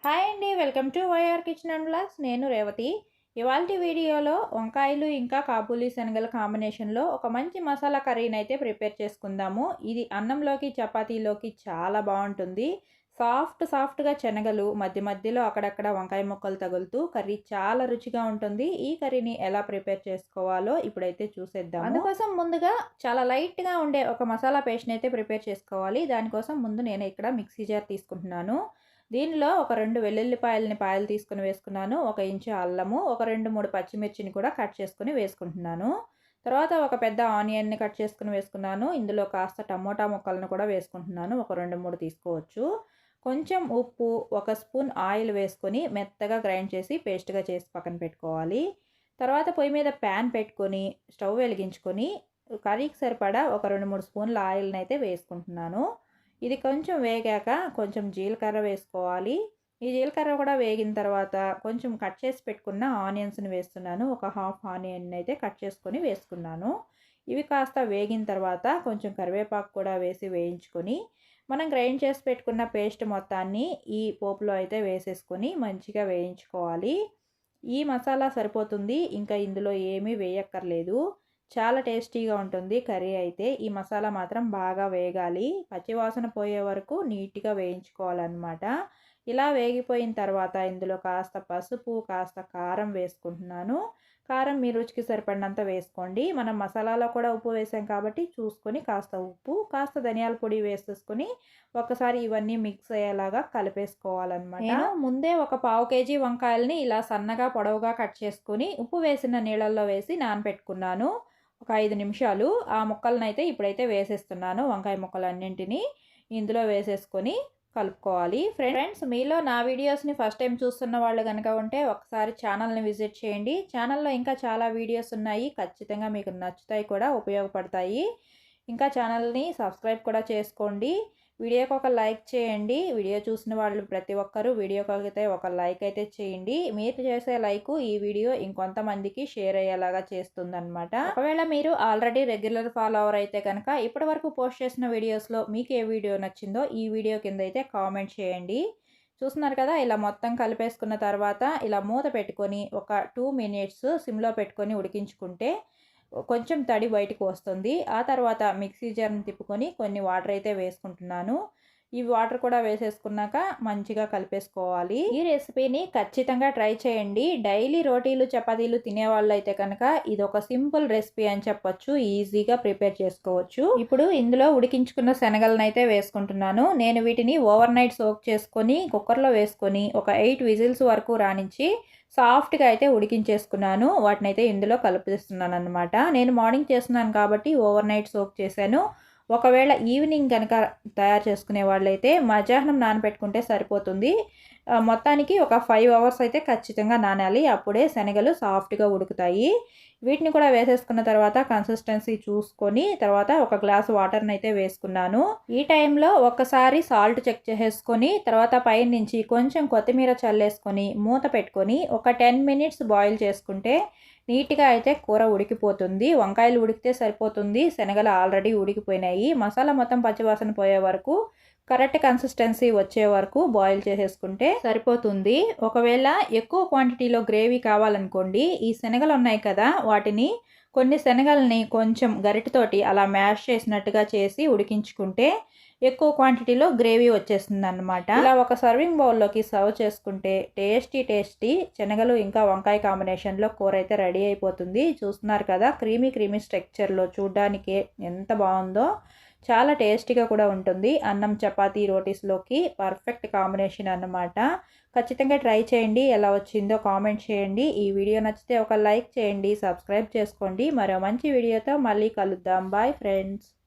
Hi అండి, welcome to YR kitchen and blogs. నేను రేవతి. ఇవాల్టి వీడియోలో వంకాయలు ఇంకా కాబూలీ శనగల కాంబినేషన్లో ఒక మంచి మసాలా కర్రీని అయితే ప్రిపేర్ చేసుకుందాము. ఇది అన్నంలోకి చపాతీలోకి చాలా బాగుంటుంది. సాఫ్ట్గా శనగలు మధ్య మధ్యలో అక్కడక్కడ వంకాయ ముక్కలు తగులుతూ కర్రీ చాలా రుచిగా ఉంటుంది. ఈ కర్రీని ఎలా ప్రిపేర్ చేసుకోవాలో ఇప్పుడైతే చూసేద్దాం. అందుకోసం ముందుగా చాలా లైట్గా ఉండే ఒక మసాలా పేస్ట్ని అయితే ప్రిపేర్ చేసుకోవాలి. దానికోసం ముందు నేను ఇక్కడ మిక్సీ జార్ తీసుకుంటున్నాను. దీనిలో ఒక 2 వెల్లుల్లిపాయలని పాయలు తీసుకుని వేసుకున్నాను. 1 ఇంచు అల్లము, ఒక 2-3 పచ్చిమిర్చిని కూడా కట్ చేసుకుని వేసుకుంటున్నాను. తర్వాత ఒక పెద్ద ఆనియన్ని కట్ చేసుకుని వేసుకున్నాను. ఇందులో కాస్త టమోటా ముక్కలను కూడా వేసుకుంటున్నాను. ఒక 2-3 తీసుకోవచ్చు. కొంచెం ఉప్పు, 1 స్పూన్ ఆయిల్ వేసుకొని మెత్తగా గ్రైండ్ చేసి పేస్ట్గా చేసి పక్కన పెట్టుకోవాలి. తర్వాత పొయ్యి మీద ప్యాన్ పెట్టుకొని స్టవ్ వెలిగించుకొని కర్రీకి సరిపడా ఒక 2-3 స్పూన్ల ఆయిల్ని అయితే వేసుకుంటున్నాను. ఇది కొంచెం వేగాక కొంచెం జీలకర్ర వేసుకోవాలి. ఈ జీలకర్ర కూడా వేగిన తర్వాత కొంచెం కట్ చేసి పెట్టుకున్న ఆనియన్స్ని వేస్తున్నాను. ఒక హాఫ్ ఆనియన్ అయితే కట్ చేసుకొని వేసుకున్నాను. ఇవి కాస్త వేగిన తర్వాత కొంచెం కరివేపాకు కూడా వేసి వేయించుకొని మనం గ్రైండ్ చేసి పెట్టుకున్న పేస్ట్ మొత్తాన్ని ఈ పోపులో అయితే వేసేసుకొని మంచిగా వేయించుకోవాలి. ఈ మసాలా సరిపోతుంది, ఇంకా ఇందులో ఏమీ వేయక్కర్లేదు. చాలా టేస్టీగా ఉంటుంది కర్రీ అయితే. ఈ మసాలా మాత్రం బాగా వేగాలి, పచ్చివాసన పోయే వరకు నీట్గా వేయించుకోవాలన్నమాట. ఇలా వేగిపోయిన తర్వాత ఇందులో కాస్త పసుపు, కాస్త కారం వేసుకుంటున్నాను. కారం మీ రుచికి సరిపడినంత వేసుకోండి. మనం మసాలాలో కూడా ఉప్పు వేసాం కాబట్టి చూసుకొని కాస్త ఉప్పు, కాస్త ధనియాల పొడి వేసేసుకొని ఒకసారి ఇవన్నీ మిక్స్ అయ్యేలాగా కలిపేసుకోవాలన్నమాట. నేను ముందే ఒక 1/2 కేజీ వంకాయలని ఇలా సన్నగా పొడవుగా కట్ చేసుకొని ఉప్పు వేసిన నీళ్ళల్లో వేసి నానబెట్టుకున్నాను. ఒక 5 నిమిషాలు. ఆ ముక్కలనైతే ఇప్పుడైతే వేసేస్తున్నాను. వంకాయ ముక్కలన్నింటినీ ఇందులో వేసేసుకొని కలుపుకోవాలి. ఫ్రెండ్స్, మీలో నా వీడియోస్ని ఫస్ట్ టైం చూస్తున్న వాళ్ళు కనుక ఉంటే ఒకసారి ఛానల్ని విజిట్ చేయండి. ఛానల్లో ఇంకా చాలా వీడియోస్ ఉన్నాయి, ఖచ్చితంగా మీకు నచ్చుతాయి కూడా, ఉపయోగపడతాయి. ఇంకా ఛానల్ని సబ్స్క్రైబ్ కూడా చేసుకోండి. వీడియోకి ఒక లైక్ చేయండి. వీడియో చూసిన వాళ్ళు ప్రతి ఒక్కరూ వీడియోకి అయితే ఒక లైక్ అయితే చేయండి. మీరు చేసే లైక్ ఈ వీడియో ఇంకొంతమందికి షేర్ అయ్యేలాగా చేస్తుందన్నమాట. ఒకవేళ మీరు ఆల్రెడీ రెగ్యులర్ ఫాలోవర్ అయితే కనుక ఇప్పటి వరకు పోస్ట్ చేసిన వీడియోస్లో మీకు ఏ వీడియో నచ్చిందో ఈ వీడియో కింద అయితే కామెంట్ చేయండి. చూస్తున్నారు కదా, ఇలా మొత్తం కలిపేసుకున్న తర్వాత ఇలా మూత పెట్టుకొని ఒక 2 మినిట్స్ సిమ్లో పెట్టుకొని ఉడికించుకుంటే కొంచెం తడి బయటకు వస్తుంది. ఆ తర్వాత మిక్సీ జార్ని తిప్పుకొని కొన్ని వాటర్ అయితే వేసుకుంటున్నాను. ఈ వాటర్ కూడా వేసేసుకున్నాక మంచిగా కలిపేసుకోవాలి. ఈ రెసిపీని ఖచ్చితంగా ట్రై చేయండి. డైలీ రోటీలు చపాతీలు తినేవాళ్ళు అయితే కనుక ఇది ఒక సింపుల్ రెసిపీ అని చెప్పొచ్చు. ఈజీగా ప్రిపేర్ చేసుకోవచ్చు. ఇప్పుడు ఇందులో ఉడికించుకున్న శనగలను అయితే వేసుకుంటున్నాను. నేను వీటిని ఓవర్ నైట్ సోక్ చేసుకొని కుక్కర్లో వేసుకొని ఒక 8 విజిల్స్ వరకు రానించి సాఫ్ట్గా అయితే ఉడికించేసుకున్నాను. వాటిని అయితే ఇందులో కలిపిస్తున్నాను అనమాట. నేను మార్నింగ్ చేస్తున్నాను కాబట్టి ఓవర్ నైట్ సోక్ చేశాను. ఒకవేళ ఈవినింగ్ కనుక తయారు చేసుకునే వాళ్ళైతే మధ్యాహ్నం నానబెట్టుకుంటే సరిపోతుంది. మొత్తానికి ఒక 5 అవర్స్ అయితే ఖచ్చితంగా నానాలి, అప్పుడే శనగలు సాఫ్ట్గా ఉడుకుతాయి. వీటిని కూడా వేసేసుకున్న తర్వాత కన్సిస్టెన్సీ చూసుకొని తర్వాత ఒక గ్లాస్ వాటర్ని అయితే వేసుకున్నాను. ఈ టైంలో ఒక్కసారి సాల్ట్ చెక్ చేసేసుకొని తర్వాత పైన నుంచి కొంచెం కొత్తిమీర చల్లేసుకొని మూత పెట్టుకొని ఒక 10 మినిట్స్ బాయిల్ చేసుకుంటే నీట్గా అయితే కూర ఉడికిపోతుంది. వంకాయలు ఉడికితే సరిపోతుంది, శనగలు ఆల్రెడీ ఉడికిపోయినాయి. మసాలా మొత్తం పచ్చివాసన పోయే వరకు కరెక్ట్ కన్సిస్టెన్సీ వచ్చే వరకు బాయిల్ చేసేసుకుంటే సరిపోతుంది. ఒకవేళ ఎక్కువ క్వాంటిటీలో గ్రేవీ కావాలనుకోండి, ఈ శనగలు ఉన్నాయి కదా, వాటిని కొన్ని శనగల్ని కొంచెం గరిటతోటి అలా మ్యాష్ చేసినట్టుగా చేసి ఉడికించుకుంటే ఎక్కువ క్వాంటిటీలో గ్రేవీ వచ్చేస్తుంది అన్నమాట. ఇలా ఒక సర్వింగ్ బౌల్లోకి సర్వ్ చేసుకుంటే టేస్టీ శనగలు ఇంకా వంకాయ కాంబినేషన్లో కూర అయితే రెడీ అయిపోతుంది. చూస్తున్నారు కదా, క్రీమీ స్ట్రక్చర్లో చూడడానికి ఎంత బాగుందో. చాలా టేస్టీగా కూడా ఉంటుంది. అన్నం, చపాతీ, రోటీస్లోకి పర్ఫెక్ట్ కాంబినేషన్ అన్నమాట. ఖచ్చితంగా ట్రై చేయండి. ఎలా వచ్చిందో కామెంట్ చేయండి. ఈ వీడియో నచ్చితే ఒక లైక్ చేయండి, సబ్స్క్రైబ్ చేసుకోండి. మరో మంచి వీడియోతో మళ్ళీ కలుద్దాం. Bye friends.